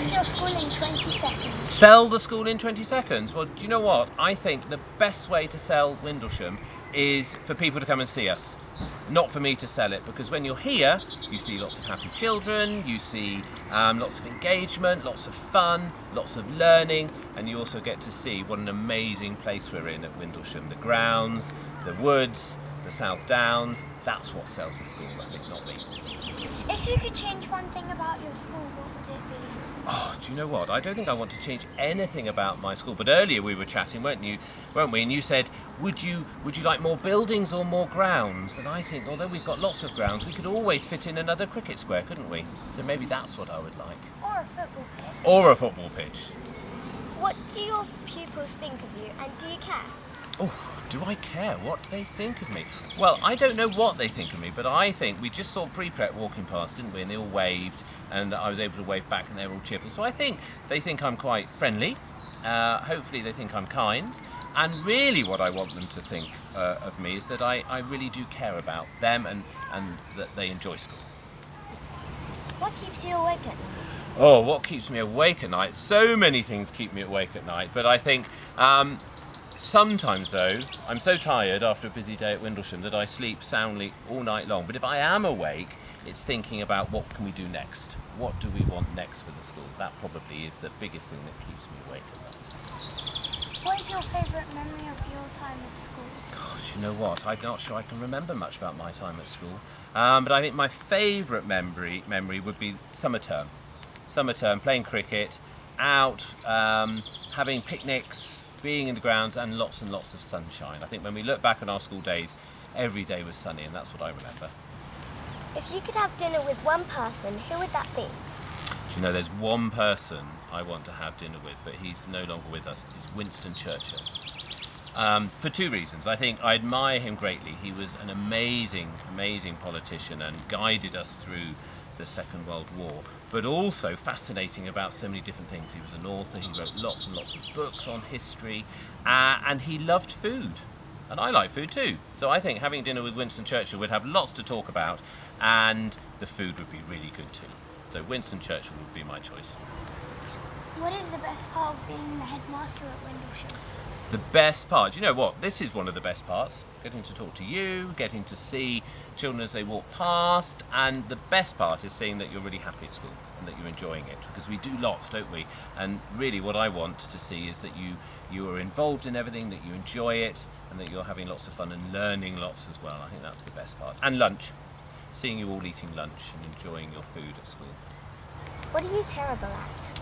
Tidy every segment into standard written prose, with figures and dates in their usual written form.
us your school in 20 seconds. Sell the school in 20 seconds? Well, do you know what? I think the best way to sell Windlesham is for people to come and see us. Not for me to sell it, because when you're here, you see lots of happy children, you see lots of engagement, lots of fun, lots of learning, and you also get to see what an amazing place we're in at Windlesham. The grounds, the woods, the South Downs, that's what sells the school, I think, not me. If you could change one thing about your school, what would it be? Oh, do you know what? I don't think I want to change anything about my school. But earlier we were chatting, weren't we? And you said, would you like more buildings or more grounds? And I think, although we've got lots of grounds, we could always fit in another cricket square, couldn't we? So maybe that's what I would like. Or a football pitch. Or a football pitch. What do your pupils think of you, and do you care? Oh, do I care what they think of me? Well, I don't know what they think of me, but I think we just saw pre-prep walking past, didn't we? And they all waved, and I was able to wave back, and they were all cheerful. So I think they think I'm quite friendly. Hopefully they think I'm kind. And really what I want them to think of me is that I really do care about them and that they enjoy school. What keeps you awake at night? Oh, what keeps me awake at night? So many things keep me awake at night, but I think sometimes though, I'm so tired after a busy day at Windlesham that I sleep soundly all night long. But if I am awake, it's thinking about what can we do next? What do we want next for the school? That probably is the biggest thing that keeps me awake at night. What is your favourite memory of your time at school? Gosh, you know what? I'm not sure I can remember much about my time at school. But I think my favourite memory would be summer term. Summer term, playing cricket, out, having picnics, being in the grounds, and lots of sunshine. I think when we look back on our school days, every day was sunny, and that's what I remember. If you could have dinner with one person, who would that be? Do you know, there's one person I want to have dinner with, but he's no longer with us. It's Winston Churchill. For two reasons. I think I admire him greatly. He was an amazing politician and guided us through the Second World War, but also fascinating about so many different things. He was an author, he wrote lots and lots of books on history, and he loved food. And I like food too. So I think having dinner with Winston Churchill would have lots to talk about, and the food would be really good too. So Winston Churchill would be my choice. What is the best part of being the headmaster at Windlesham? The best part, you know what, this is one of the best parts. Getting to talk to you, getting to see children as they walk past, and the best part is seeing that you're really happy at school and that you're enjoying it, because we do lots, don't we? And really what I want to see is that you are involved in everything, that you enjoy it, and that you're having lots of fun and learning lots as well. I think that's the best part. And lunch, seeing you all eating lunch and enjoying your food at school. What are you terrible at?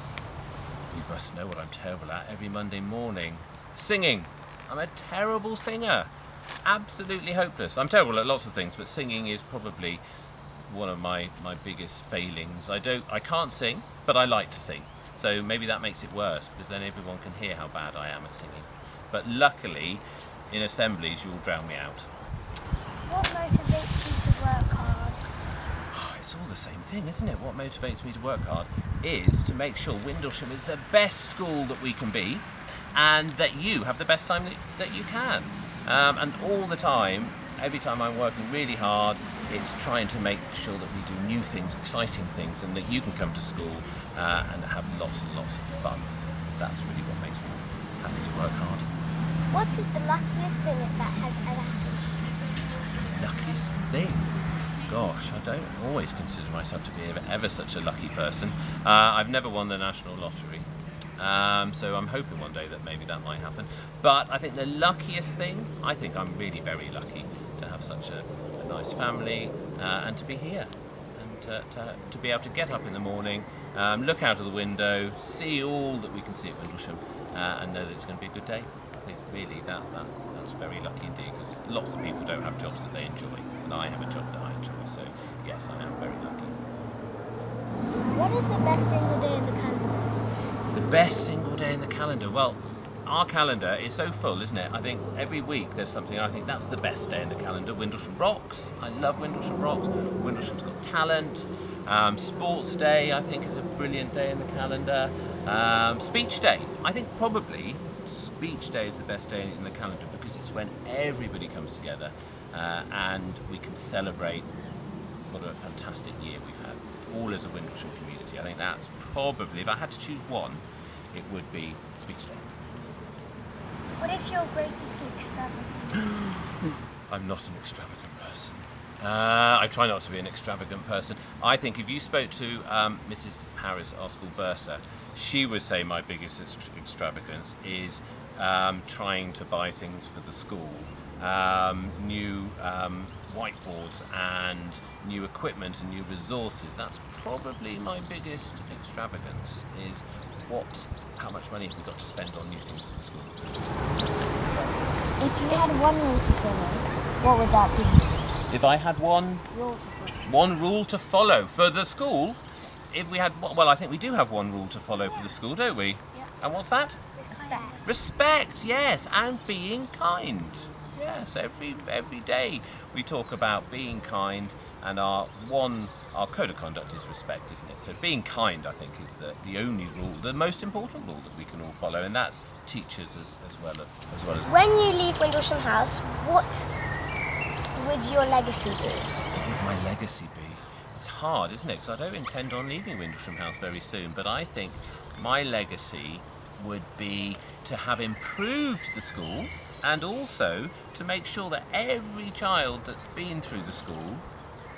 You must know what I'm terrible at every Monday morning. Singing. I'm a terrible singer. Absolutely hopeless. I'm terrible at lots of things, but singing is probably one of my biggest failings. I can't sing, but I like to sing. So maybe that makes it worse, because then everyone can hear how bad I am at singing. But luckily, in assemblies, you'll drown me out. What motivates you to work hard? It's all the same thing, isn't it? What motivates me to work hard is to make sure Windlesham is the best school that we can be, and that you have the best time that you can. And all the time, every time I'm working really hard, it's trying to make sure that we do new things, exciting things, and that you can come to school and have lots and lots of fun. That's really what makes me happy to work hard. What is the luckiest thing that has ever happened to you? Luckiest thing? Gosh, I don't always consider myself to be ever such a lucky person. I've never won the national lottery. So I'm hoping one day that maybe that might happen. But I think the luckiest thing, I think I'm really very lucky to have such a nice family and to be here. And to be able to get up in the morning, look out of the window, see all that we can see at Windlesham, and know that it's going to be a good day. I think really that's very lucky indeed, because lots of people don't have jobs that they enjoy, and I have a job that I enjoy. So yes, I am very lucky. What is the best single day in the calendar? The best single day in the calendar? Well, our calendar is so full, isn't it? I think every week there's something. I think that's the best day in the calendar. Windlesham Rocks. I love Windlesham Rocks. Windlesham's Got Talent. Sports Day, I think, is a brilliant day in the calendar. Speech Day. I think probably Speech Day is the best day in the calendar, because it's when everybody comes together and we can celebrate what a fantastic year we've had. all as a Windlesham community. I think that's probably, if I had to choose one, it would be speech to deaf. What is your greatest extravagance? I'm not an extravagant person. I try not to be an extravagant person. I think if you spoke to Mrs. Harris, our school bursar, she would say my biggest extravagance is trying to buy things for the school. New whiteboards and new equipment and new resources. That's probably my biggest extravagance, is how much money have we got to spend on new things for the school. If you had one rule to follow, what would that be? If I had one Rule to follow. one rule to follow for the school, if we had, well, I think we do have one rule to follow for the school, don't we? Yeah. And what's that? Respect. Respect, yes, and being kind. Yes, every day we talk about being kind, and our code of conduct is respect, isn't it? So being kind, I think, is the only rule, the most important rule that we can all follow, and that's teachers as well as. When you leave Windlesham House, what would your legacy be? What would my legacy be? It's hard, isn't it? Because I don't intend on leaving Windlesham House very soon, but I think my legacy would be to have improved the school, and also to make sure that every child that's been through the school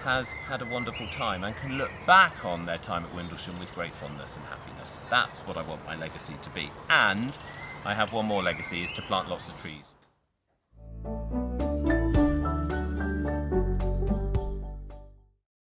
has had a wonderful time and can look back on their time at Windlesham with great fondness and happiness. That's what I want my legacy to be. And I have one more legacy, is to plant lots of trees.